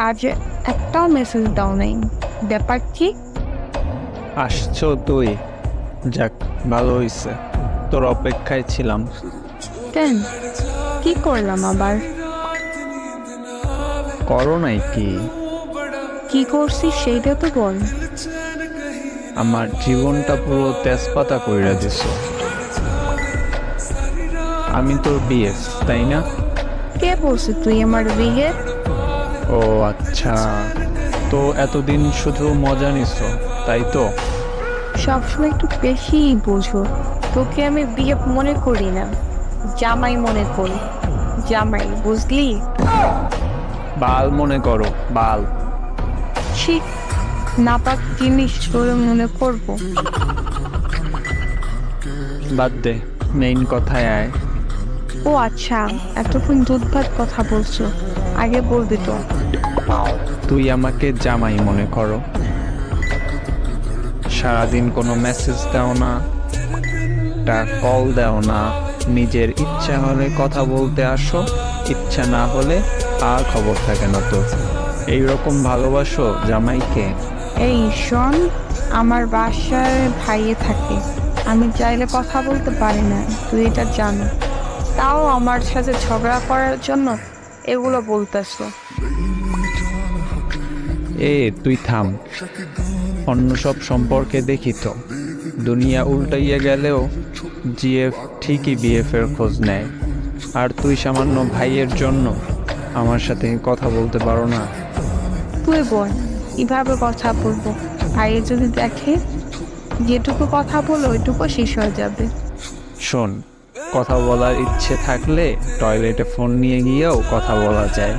আজ একটাও মেসেজ দাও নাই, ব্যাপার কি? আসছো তুই? যাক, ভালো হইছে, তোর অপেক্ষায় ছিলাম। কেন, কি করলাম আবার? করো নাই কি? কি করছি সেইটা তো বল। আমার জীবনটা পুরো তেজপাতা কইরা দিছ। আমি তোর বিএস, তাই না? কে বলছে তুই আমার বিয়ে? ও আচ্ছা, তো এতদিন শুধু মজা নিছো, তাই তো? সবসময় একটু বেশি বোঝো। তোকে আমি বিয়ে মনে করি না, জামাই মনে করি। জামাই, বুঝলি? বাল মনে করো, বাল। ছি, নাপাক জিনিস তোর মনে করবো? বাদ দে, মেইন কথায় আয়। ও আচ্ছা, এতক্ষণ দুধ ভাত কথা বলছো, আগে বলবি তো। তুই আমাকে জামাই মনে করো। সারাদিন কোনো মেসেজ দাও না, একটা কল দাও না, নিজের ইচ্ছা হলে কথা বলতে আসো, ইচ্ছা না হলে আর খবর থাকে না তো। এইরকম ভালোবাসো জামাইকে? এই শোন, আমার বাসায় ভাইয়ে থাকে, আমি চাইলে কথা বলতে পারি না, তুই এটা জানো। তাও আমার সাথে ঝগড়া করার জন্য এগুলো বলতেছো? তুই থাম। অন্য সব সম্পর্কে দেখি তো, দুনিয়া উল্টাইয়া গেলেও জিএফ ঠিকই বিএফ এর খোঁজ নেয়। আর তুই সামান্য ভাইয়ের জন্য আমার সাথে কথা বলতে পারো না? তুই বল, কিভাবে কথা বলবো? ভাইয়ে যদি দেখে, যেটুকু কথা বলো ওইটুকু শেষ হয়ে যাবে। শোন, কথা বলার ইচ্ছে থাকলে টয়লেটে ফোন নিয়ে গিয়েও কথা বলা যায়।